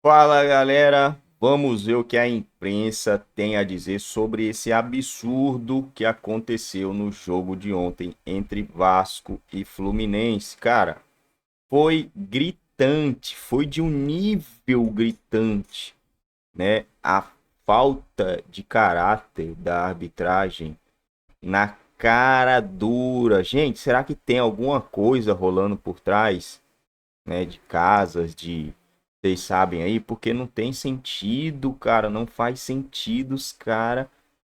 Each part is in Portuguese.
Fala galera, vamos ver o que a imprensa tem a dizer sobre esse absurdo que aconteceu no jogo de ontem entre Vasco e Fluminense. Cara, foi gritante, foi de um nível gritante, né? A falta de caráter da arbitragem na cara dura. Gente, será que tem alguma coisa rolando por trás, né, de casas, de vocês sabem aí, porque não tem sentido, cara, não faz sentido os cara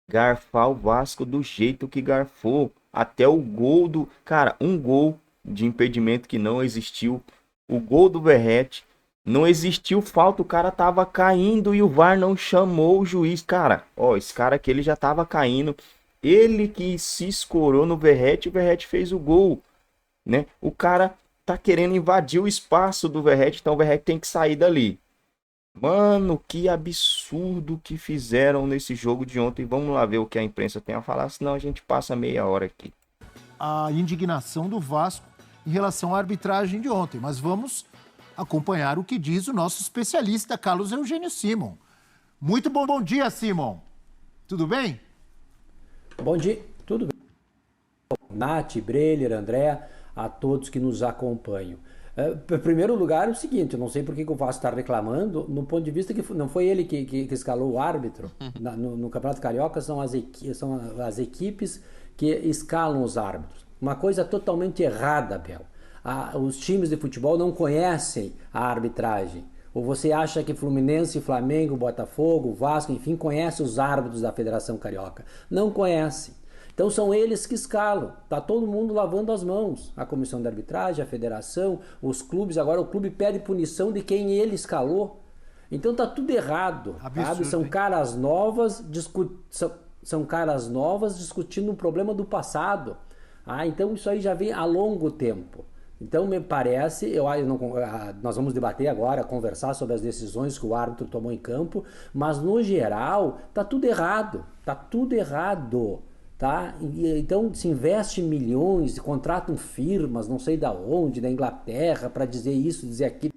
garfar o Vasco do jeito que garfou. Até o gol do, cara, um gol de impedimento que não existiu, o gol do Verratti não existiu falta, o cara tava caindo e o VAR não chamou o juiz, cara. Ó, esse cara aqui ele já tava caindo, ele que se escorou no Verratti, o Verratti fez o gol, né? O cara tá querendo invadir o espaço do Verratti, então o Verratti tem que sair dali. Mano, que absurdo que fizeram nesse jogo de ontem. Vamos lá ver o que a imprensa tem a falar, senão a gente passa meia hora aqui. A indignação do Vasco em relação à arbitragem de ontem, mas vamos acompanhar o que diz o nosso especialista Carlos Eugênio Simon. Muito bom dia, Simon. Tudo bem? Bom dia, tudo bem? Nath, Breler, André, a todos que nos acompanham. Em primeiro lugar, é o seguinte, eu não sei por que o Vasco está reclamando, no ponto de vista que não foi ele que escalou o árbitro. No Campeonato Carioca são as equipes que escalam os árbitros. Uma coisa totalmente errada, Bel. Os times de futebol não conhecem a arbitragem. Ou você acha que Fluminense, Flamengo, Botafogo, Vasco, enfim, conhecem os árbitros da Federação Carioca? Não conhecem. Então são eles que escalam. Tá todo mundo lavando as mãos. A comissão de arbitragem, a federação, os clubes. Agora o clube pede punição de quem ele escalou. Então tá tudo errado. Absurdo, são caras novas, são caras novas discutindo um problema do passado. Então isso aí já vem há longo tempo. Então me parece, nós vamos debater agora, conversar sobre as decisões que o árbitro tomou em campo, mas no geral tá tudo errado. Tá tudo errado. Tá? Então se investe milhões, contratam firmas, não sei da onde, da Inglaterra, para dizer isso, dizer aquilo.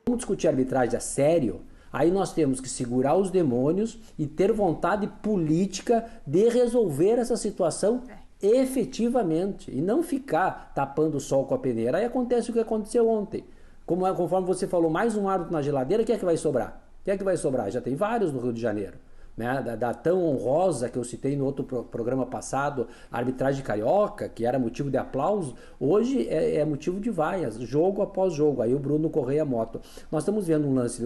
Vamos discutir arbitragem a sério, aí nós temos que segurar os demônios e ter vontade política de resolver essa situação efetivamente, e não ficar tapando o sol com a peneira. Aí acontece o que aconteceu ontem. Conforme você falou, mais um árbitro na geladeira, quem é que vai sobrar? Quem é que vai sobrar? Já tem vários no Rio de Janeiro. Né, da tão honrosa que eu citei no outro programa passado, a arbitragem carioca, que era motivo de aplauso, hoje é motivo de vaias, jogo após jogo. Aí o Bruno Correia Moto. Nós estamos vendo um lance,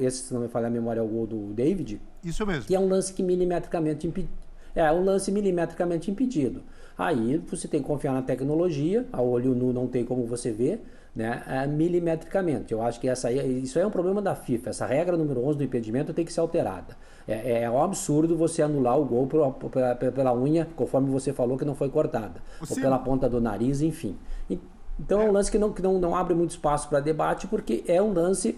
esse, se não me falhar a memória, é o gol do David. Isso mesmo. Que é um lance que milimetricamente impedido. Aí você tem que confiar na tecnologia, a olho nu não tem como você ver, né, milimetricamente. Eu acho que isso aí é um problema da FIFA. Essa regra número 11 do impedimento tem que ser alterada. É um absurdo você anular o gol pela unha, conforme você falou, que não foi cortada. Ou pela ponta do nariz, enfim. Então é um lance que não abre muito espaço para debate, porque é um lance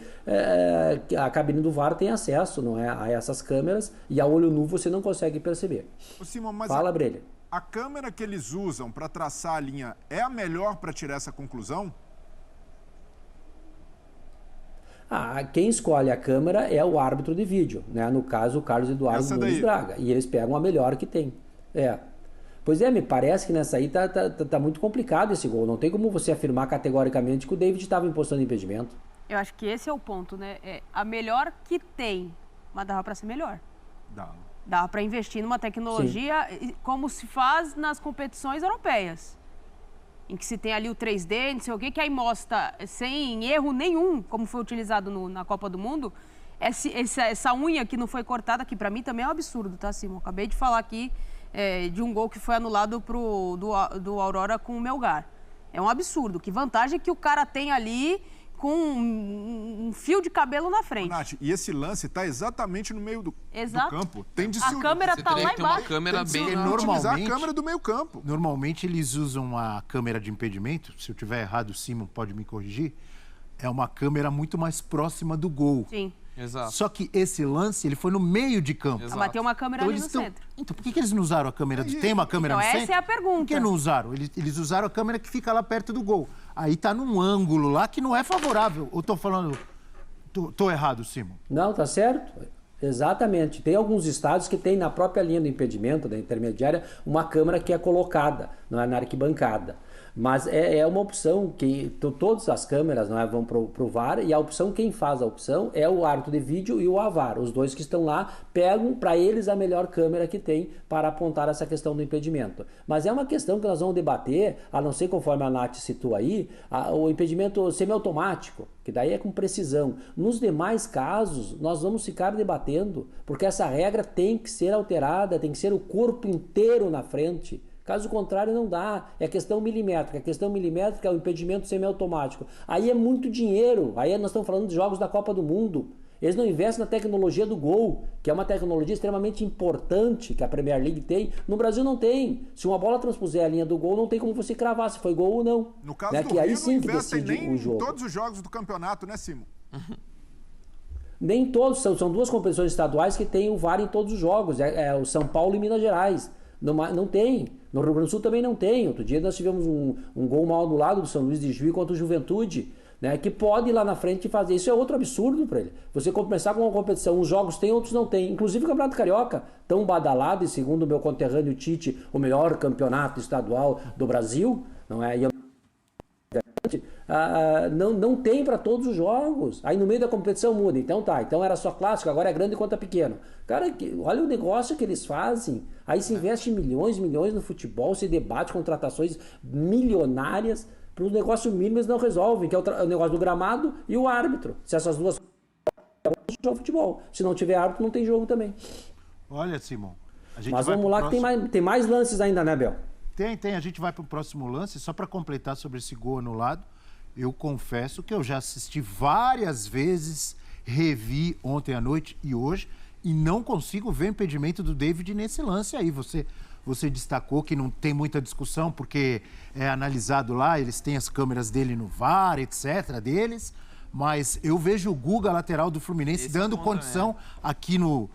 que a cabine do VAR tem acesso, não é, a essas câmeras, e a olho nu você não consegue perceber. Simon, mas Fala, Brelha. A câmera que eles usam para traçar a linha é a melhor para tirar essa conclusão? Quem escolhe a câmera é o árbitro de vídeo, né? No caso, o Carlos Eduardo Nunes Braga. E eles pegam a melhor que tem. Pois me parece que nessa aí tá muito complicado esse gol. Não tem como você afirmar categoricamente que o David estava impostando impedimento. Eu acho que esse é o ponto, né? É a melhor que tem, mas dava para ser melhor. Dava para investir numa tecnologia como se faz nas competições europeias, em que se tem ali o 3D, não sei o que aí mostra sem erro nenhum, como foi utilizado na Copa do Mundo, essa unha que não foi cortada, que para mim também é um absurdo, tá, Simon? Acabei de falar aqui de um gol que foi anulado do Aurora com o Melgar. É um absurdo. Que vantagem que o cara tem ali com um fio de cabelo na frente. Nath, e esse lance está exatamente no meio do campo. Tem de a câmera está lá embaixo. Uma câmera bem utilizar a câmera do meio campo. Normalmente eles usam a câmera de impedimento, se eu tiver errado, o Simon pode me corrigir, é uma câmera muito mais próxima do gol. Sim. Exato. Só que esse lance, ele foi no meio de campo. Mas tem uma câmera ali no centro. Então, por que eles não usaram a câmera? Tem uma câmera no centro? Essa é a pergunta. Por que não usaram? Eles usaram a câmera que fica lá perto do gol. Aí tá num ângulo lá que não é favorável. Eu tô Tô errado, Simon? Não, tá certo. Exatamente. Tem alguns estados que tem na própria linha do impedimento, da intermediária, uma câmera que é colocada, não é, na arquibancada. Mas é uma opção que todas as câmeras, não é, vão pro VAR, e a opção, quem faz a opção é o árbitro de vídeo e o AVAR. Os dois que estão lá pegam para eles a melhor câmera que tem para apontar essa questão do impedimento. Mas é uma questão que nós vamos debater, a não ser, conforme a Nath citou aí, o impedimento semiautomático, que daí é com precisão. Nos demais casos, nós vamos ficar debatendo, porque essa regra tem que ser alterada, tem que ser o corpo inteiro na frente. Caso contrário, não dá. É questão milimétrica. A questão milimétrica é o impedimento semiautomático. Aí é muito dinheiro. Aí nós estamos falando de jogos da Copa do Mundo. Eles não investem na tecnologia do gol, que é uma tecnologia extremamente importante que a Premier League tem. No Brasil não tem. Se uma bola transpuser a linha do gol, não tem como você cravar se foi gol ou não. No caso né? do que Rio, aí sim não que investem decide nem o jogo. em todos os jogos do campeonato, né, Simon? Nem todos. São duas competições estaduais que tem o VAR em todos os jogos. É o São Paulo e Minas Gerais. Não tem. No Rio Grande do Sul também não tem. Outro dia nós tivemos um gol mal anulado do São Luís de Juí contra o Juventude, né, que pode ir lá na frente fazer. Isso é outro absurdo para ele. Você começar com uma competição, uns jogos tem, outros não tem. Inclusive o Campeonato Carioca, tão badalado, e segundo o meu conterrâneo Tite, o melhor campeonato estadual do Brasil, não é? Não tem para todos os jogos. Aí no meio da competição muda. Então era só clássico, agora é grande contra pequeno. Cara, olha o negócio que eles fazem. Aí se investe milhões no futebol, se debate contratações milionárias para os negócios mínimos não resolvem, que é o negócio do gramado e o árbitro. Se essas duas coisas, jogo futebol. Se não tiver árbitro, não tem jogo também. Olha, Simon. Mas vamos lá, que tem mais lances ainda, né, Bel? Tem. A gente vai para o próximo lance. Só para completar sobre esse gol anulado, eu confesso que eu já assisti várias vezes, revi ontem à noite e hoje, e não consigo ver impedimento do David nesse lance aí. Você destacou que não tem muita discussão, porque é analisado lá, eles têm as câmeras dele no VAR, etc., deles, mas eu vejo o Guga, lateral do Fluminense, dando condição aqui no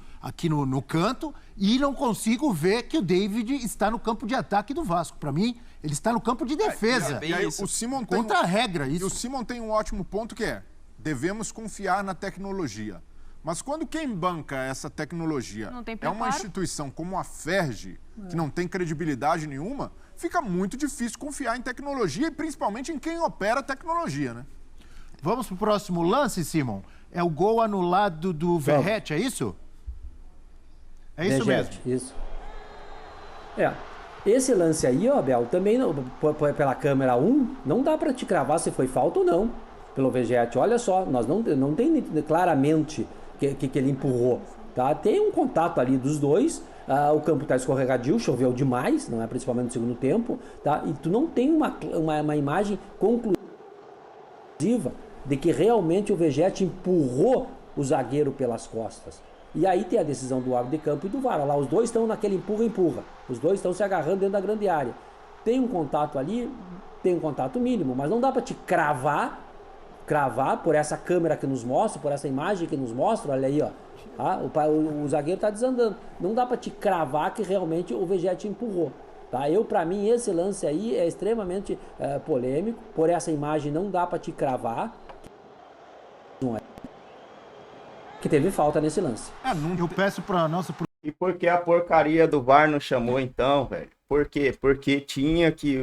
canto, e não consigo ver que o David está no campo de ataque do Vasco. Para mim, ele está no campo de defesa. E aí, o Simon tem contra a regra, isso. E o Simon tem um ótimo ponto que é: devemos confiar na tecnologia. Mas quando quem banca essa tecnologia é uma instituição como a FERJ, que não tem credibilidade nenhuma, fica muito difícil confiar em tecnologia e principalmente em quem opera a tecnologia, né? Vamos pro próximo lance, Simon. É o gol anulado do Verratti, é isso? É isso mesmo. Isso. Esse lance aí, ó, Bel, também pela câmera 1, não dá para te cravar se foi falta ou não. Pelo Verratti, olha só, nós não tem claramente que ele empurrou, tá? Tem um contato ali dos dois, o campo tá escorregadio, choveu demais, não é, principalmente no segundo tempo, tá? E tu não tem uma imagem conclusiva de que realmente o Verratti empurrou o zagueiro pelas costas. E aí tem a decisão do árbitro de campo e do VAR. Lá os dois estão naquele empurra-empurra. Os dois estão se agarrando dentro da grande área. Tem um contato ali, tem um contato mínimo, mas não dá para te cravar por essa câmera que nos mostra, por essa imagem que nos mostra, olha aí, ó. O zagueiro tá desandando. Não dá para te cravar que realmente o Verratti empurrou. Tá? Para mim, esse lance aí é extremamente polêmico. Por essa imagem não dá para te cravar que teve falta nesse lance. Eu peço para nossa... E por que a porcaria do VAR não chamou então, velho? Por quê? Porque tinha que...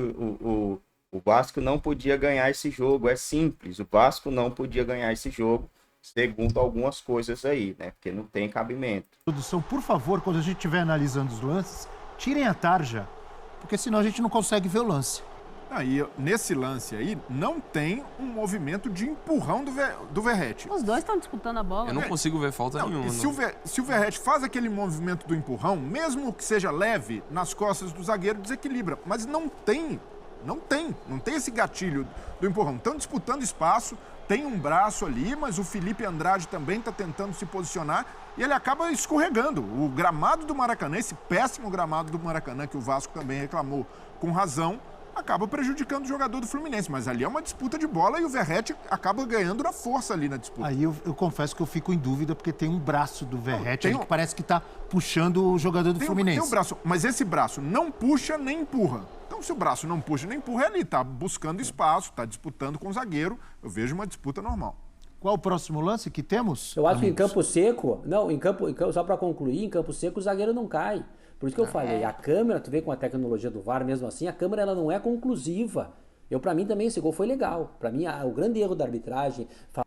O Vasco não podia ganhar esse jogo, é simples. O Vasco não podia ganhar esse jogo, segundo algumas coisas aí, né? Porque não tem cabimento. Produção, por favor, quando a gente estiver analisando os lances, tirem a tarja, porque senão a gente não consegue ver o lance. Aí, nesse lance aí, não tem um movimento de empurrão do Verratti. Os dois estão disputando a bola. Eu não consigo ver falta nenhuma. E se o Verratti faz aquele movimento do empurrão, mesmo que seja leve, nas costas do zagueiro, desequilibra. Mas não tem esse gatilho do empurrão. Estão disputando espaço, tem um braço ali, mas o Felipe Andrade também está tentando se posicionar e ele acaba escorregando. O gramado do Maracanã, esse péssimo gramado do Maracanã, que o Vasco também reclamou com razão, acaba prejudicando o jogador do Fluminense. Mas ali é uma disputa de bola e o Verratti acaba ganhando na força ali na disputa. Aí eu confesso que eu fico em dúvida, porque tem um braço do Verratti que parece que está puxando o jogador do Fluminense. Tem um braço, mas esse braço não puxa nem empurra. Então, se o braço não puxa nem empurra, ele está buscando espaço, está disputando com o zagueiro. Eu vejo uma disputa normal. Qual o próximo lance que temos? Eu acho que em campo seco, só para concluir, em campo seco o zagueiro não cai. Por isso que eu falei, a câmera, tu vê com a tecnologia do VAR mesmo assim, a câmera ela não é conclusiva. Para mim também esse gol foi legal. Para mim o grande erro da arbitragem foi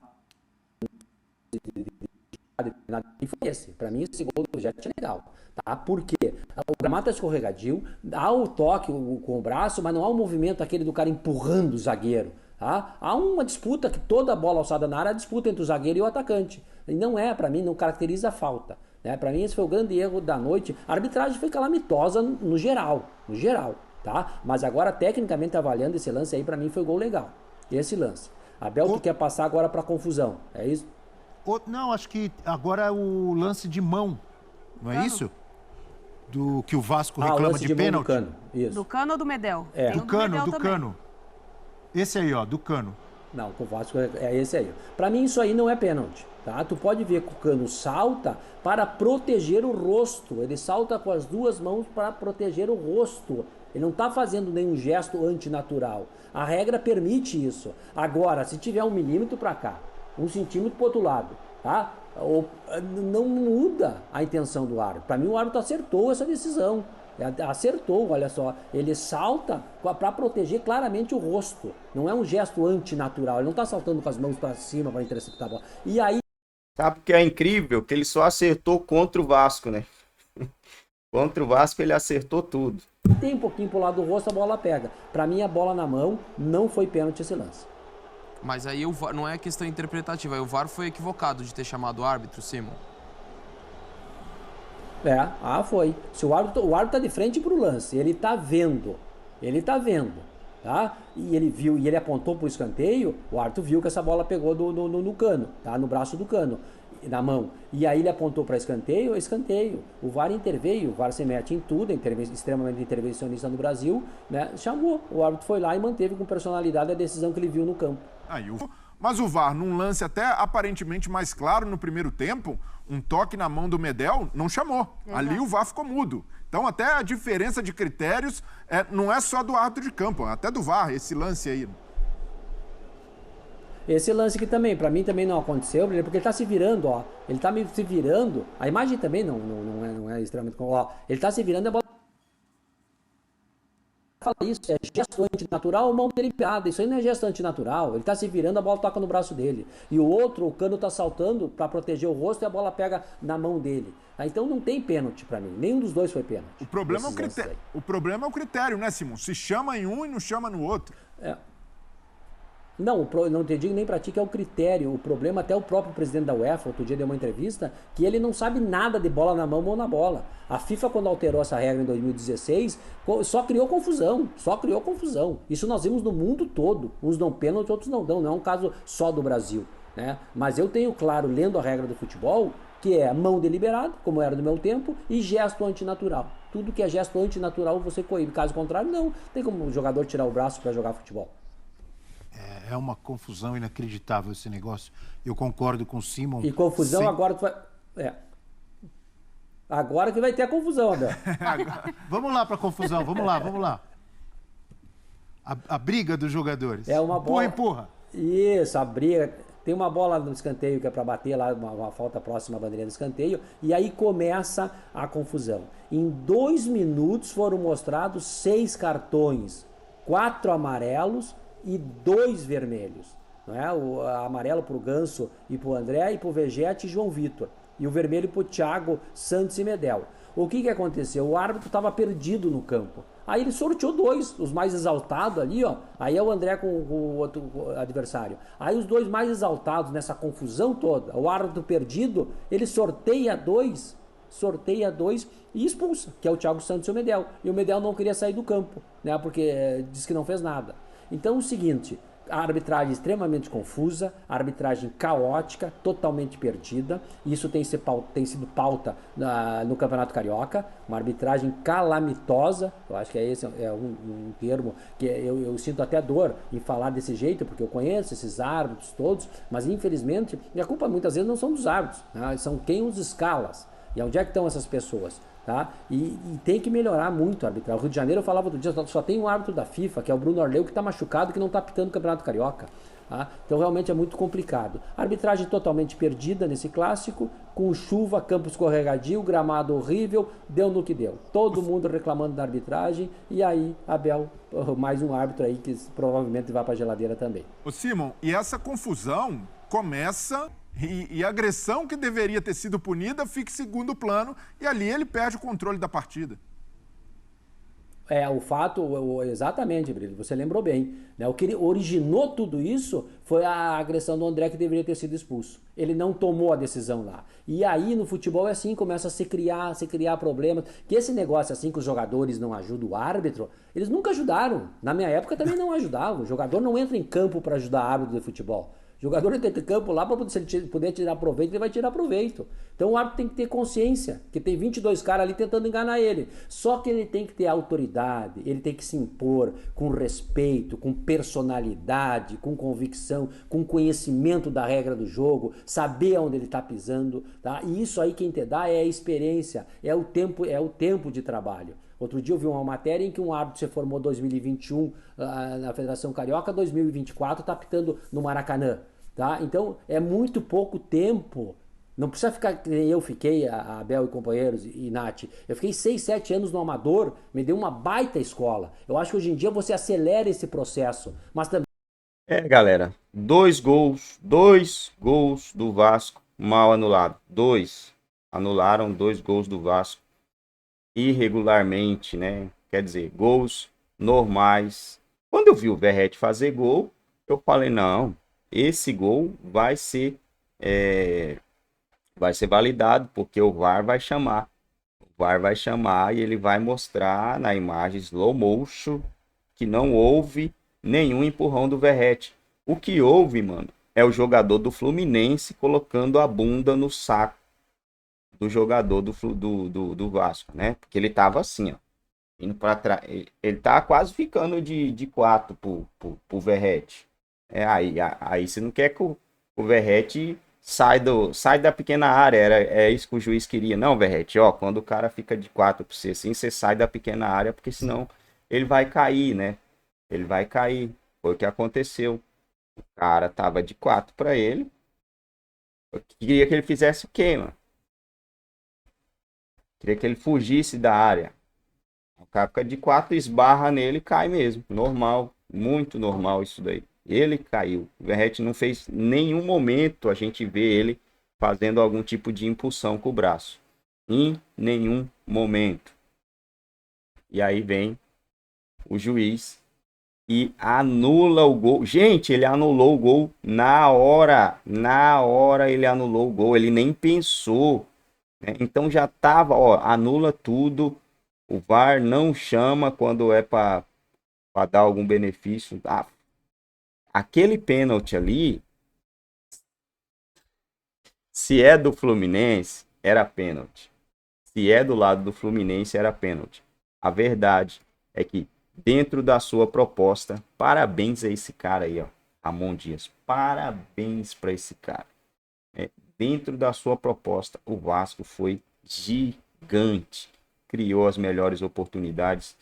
esse. Para mim esse gol do Jet é legal, tá? Porque o gramado é escorregadio, há o toque com o braço, mas não há o movimento aquele do cara empurrando o zagueiro. Tá? Há uma disputa que toda bola alçada na área é disputa entre o zagueiro e o atacante. E não para mim, não caracteriza a falta. Né? Para mim, esse foi o grande erro da noite. A arbitragem foi calamitosa no geral, tá? Mas agora, tecnicamente avaliando esse lance aí, para mim foi gol legal. Esse lance. Abel, tu quer passar agora para confusão, é isso? Não, acho que agora é o lance de mão, não é isso? Do que o Vasco reclama de pênalti. Do Cano. Isso. Do Cano ou do Medel? Do Cano. Esse aí, ó, do Cano. Não, com o Vasco é esse aí. Pra mim isso aí não é pênalti, tá? Tu pode ver que o Cano salta para proteger o rosto. Ele salta com as duas mãos para proteger o rosto. Ele não tá fazendo nenhum gesto antinatural. A regra permite isso. Agora, se tiver 1 milímetro para cá, 1 centímetro pro outro lado, tá? Não muda a intenção do árbitro. Pra mim o árbitro acertou essa decisão. Acertou, olha só, ele salta para proteger claramente o rosto, não é um gesto antinatural, ele não está saltando com as mãos para cima para interceptar a bola. E aí... Sabe o que é incrível? Que ele só acertou contra o Vasco, né? Contra o Vasco ele acertou tudo. Tem um pouquinho pro lado do rosto, a bola pega. Para mim a bola na mão não foi pênalti esse lance. Mas aí o VAR, não é questão interpretativa, aí o VAR foi equivocado de ter chamado o árbitro, Simon. Foi. Se o árbitro tá de frente pro lance, ele tá vendo, tá? E ele viu, e ele apontou pro escanteio, o árbitro viu que essa bola pegou no Cano, tá? No braço do Cano, na mão. E aí ele apontou para escanteio. O VAR interveio, o VAR se mete em tudo, é extremamente intervencionista no Brasil, né? Chamou, o árbitro foi lá e manteve com personalidade a decisão que ele viu no campo. Mas o VAR, num lance até aparentemente mais claro no primeiro tempo, um toque na mão do Medel, não chamou. Ali o VAR ficou mudo. Então até a diferença de critérios não é só do árbitro de campo, até do VAR, esse lance aí. Esse lance aqui também, pra mim também não aconteceu, porque ele tá se virando, ó. Ele tá meio se virando, a imagem também não é extremamente... Ó, ele tá se virando e a bola... Fala isso, é gesto antinatural ou mão delimpiada? Isso aí não é gesto antinatural. Ele tá se virando, a bola toca no braço dele. E o outro, o Cano tá saltando para proteger o rosto e a bola pega na mão dele. Então não tem pênalti para mim. Nenhum dos dois foi pênalti. O problema é o critério, né, Simon? Se chama em um e não chama no outro. Não te digo nem pra ti que é o critério. O problema, até o próprio presidente da UEFA, outro dia deu uma entrevista, que ele não sabe nada de bola na mão ou na bola. A FIFA, quando alterou essa regra em 2016, só criou confusão. Isso nós vimos no mundo todo. Uns dão pênalti, outros não dão. Não é um caso só do Brasil, né? Mas eu tenho claro, lendo a regra do futebol, que é mão deliberada, como era no meu tempo, e gesto antinatural. Tudo que é gesto antinatural você coíbe. Caso contrário, não tem como o jogador tirar o braço para jogar futebol. É uma confusão inacreditável esse negócio. Eu concordo com o Simon. E confusão agora tu vai... Agora que vai ter a confusão, Abel. Vamos lá para confusão, vamos lá. A briga dos jogadores. É uma bola... Empurra. Isso, a briga... Tem uma bola no escanteio que é para bater lá, uma falta próxima à bandeirinha do escanteio, e aí começa a confusão. Em 2 minutos foram mostrados 6 cartões, 4 amarelos e 2 vermelhos. Não é? O amarelo para o Ganso e para o André, e para o Vegete e João Vitor. E o vermelho para o Thiago, Santos e Medel. O que aconteceu? O árbitro estava perdido no campo. Aí ele sorteou 2, os mais exaltados ali, ó. Aí é o André com o outro adversário. Aí os 2 mais exaltados nessa confusão toda, o árbitro perdido, ele sorteia 2 e expulsa, que é o Thiago Santos e o Medel. E o Medel não queria sair do campo, né? Porque disse que não fez nada. Então é o seguinte, a arbitragem extremamente confusa, a arbitragem caótica, totalmente perdida. Isso tem sido pauta no Campeonato Carioca, uma arbitragem calamitosa. Eu acho que esse é um termo que eu sinto até dor em falar desse jeito, porque eu conheço esses árbitros todos, mas infelizmente, e a culpa muitas vezes não são dos árbitros, né? São quem os escala. E onde é que estão essas pessoas? Tá? E tem que melhorar muito a arbitragem. O Rio de Janeiro, eu falava outro dia, só tem um árbitro da FIFA, que é o Bruno Arleu, que está machucado, que não está apitando o Campeonato Carioca. Tá? Então realmente é muito complicado. Arbitragem totalmente perdida nesse clássico, com chuva, campo escorregadio, gramado horrível, deu no que deu. Todo mundo reclamando da arbitragem e aí Abel, mais um árbitro aí que provavelmente vai para a geladeira também. Ô Simon, e essa confusão começa e a agressão que deveria ter sido punida fica em segundo plano e ali ele perde o controle da partida. O fato, exatamente, Brito, você lembrou bem. Né? O que originou tudo isso foi a agressão do André que deveria ter sido expulso. Ele não tomou a decisão lá. E aí no futebol é assim, começa a se criar problemas. Que esse negócio assim que os jogadores não ajudam o árbitro, eles nunca ajudaram. Na minha época também não ajudavam. O jogador não entra em campo para ajudar árbitro de futebol. O jogador entra em campo lá para poder tirar proveito, ele vai tirar proveito. Então o árbitro tem que ter consciência, que tem 22 caras ali tentando enganar ele. Só que ele tem que ter autoridade, ele tem que se impor com respeito, com personalidade, com convicção, com conhecimento da regra do jogo, saber onde ele está pisando. Tá? E isso aí quem te dá é a experiência, é o tempo de trabalho. Outro dia eu vi uma matéria em que um árbitro se formou em 2021 na Federação Carioca, 2024 está apitando no Maracanã. Tá? Então é muito pouco tempo. Não precisa ficar que nem eu fiquei, a Abel e companheiros e Nath. Eu fiquei 6, 7 anos no Amador, me deu uma baita escola. Eu acho que hoje em dia você acelera esse processo, mas também... Galera, dois gols do Vasco mal anulados. Anularam 2 gols do Vasco irregularmente, né? Quer dizer, gols normais. Quando eu vi o Verratti fazer gol, eu falei, não, esse gol vai ser validado, porque o VAR vai chamar. O VAR vai chamar e ele vai mostrar na imagem slow motion que não houve nenhum empurrão do Verratti. O que houve, mano, é o jogador do Fluminense colocando a bunda no saco do jogador do Vasco, né? Porque ele tava assim, ó, indo para trás. Ele tá quase ficando de 4 pro Verratti. Aí você não quer que o Verratti sai da pequena área. É isso que o juiz queria. Não, Verratti, ó, quando o cara fica de 4 pra você assim, você sai da pequena área, porque senão ele vai cair, né? Ele vai cair. Foi o que aconteceu. O cara tava de 4 para ele. Eu queria que ele fizesse o quê, mano? Queria que ele fugisse da área. O cara fica de 4, esbarra nele e cai mesmo. Normal, muito normal isso daí. Ele caiu. O Verratti não fez nenhum momento a gente vê ele fazendo algum tipo de impulsão com o braço. Em nenhum momento. E aí vem o juiz e anula o gol. Gente, ele anulou o gol na hora. Na hora ele anulou o gol. Ele nem pensou. Então já tava, ó, anula tudo. O VAR não chama quando é para dar algum benefício. Aquele pênalti ali, se é do Fluminense, era pênalti. Se é do lado do Fluminense, era pênalti. A verdade é que dentro da sua proposta, parabéns a esse cara aí, ó, Ramon Dias. Parabéns para esse cara. Dentro da sua proposta, o Vasco foi gigante. Criou as melhores oportunidades.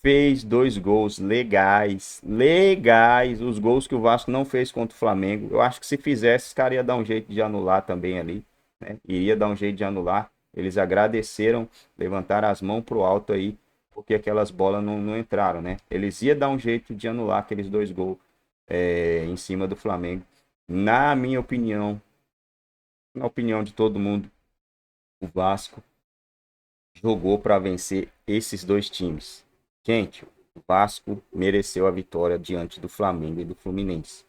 Fez 2 gols legais. Os gols que o Vasco não fez contra o Flamengo. Eu acho que se fizesse, esse cara ia dar um jeito de anular também ali. Né? Iria dar um jeito de anular. Eles agradeceram, levantaram as mãos pro alto aí, porque aquelas bolas não entraram, né? Eles iam dar um jeito de anular aqueles 2 gols em cima do Flamengo. Na minha opinião, na opinião de todo mundo, o Vasco jogou para vencer esses 2 times. Gente, o Vasco mereceu a vitória diante do Flamengo e do Fluminense.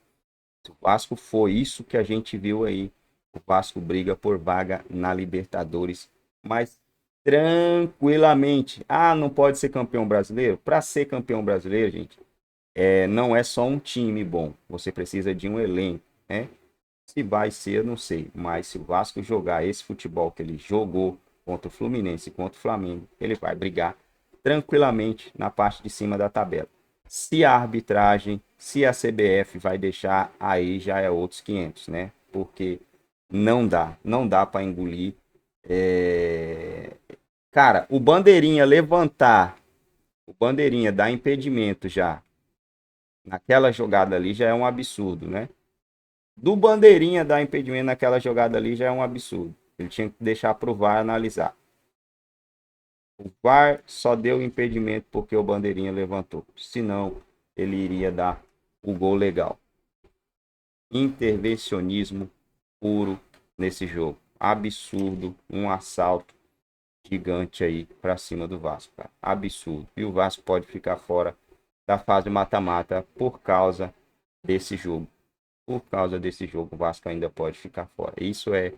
Se o Vasco for isso que a gente viu aí, o Vasco briga por vaga na Libertadores, mas tranquilamente. Não pode ser campeão brasileiro? Para ser campeão brasileiro, gente, não é só um time bom. Você precisa de um elenco, né? Se vai ser, eu não sei. Mas se o Vasco jogar esse futebol que ele jogou contra o Fluminense e contra o Flamengo, ele vai brigar tranquilamente na parte de cima da tabela. Se a arbitragem, se a CBF vai deixar, aí já é outros 500, né? Porque não dá para engolir. Cara, o bandeirinha levantar, o bandeirinha dar impedimento já naquela jogada ali já é um absurdo, né? Do Bandeirinha dar impedimento naquela jogada ali já é um absurdo. Ele tinha que deixar pro VAR analisar. O VAR só deu impedimento porque o Bandeirinha levantou. Senão, ele iria dar o gol legal. Intervencionismo puro nesse jogo. Absurdo. Um assalto gigante aí pra cima do Vasco, cara. Absurdo. E o Vasco pode ficar fora da fase mata-mata por causa desse jogo. Por causa desse jogo, o Vasco ainda pode ficar fora. Isso é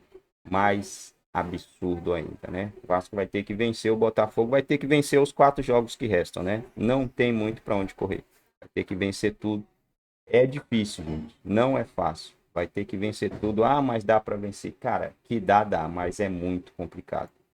mais absurdo ainda, né? O Vasco vai ter que vencer o Botafogo, vai ter que vencer os 4 jogos que restam, né? Não tem muito para onde correr. Vai ter que vencer tudo. É difícil, gente. Não é fácil. Vai ter que vencer tudo. Ah, mas dá para vencer. Cara, que dá, mas é muito complicado.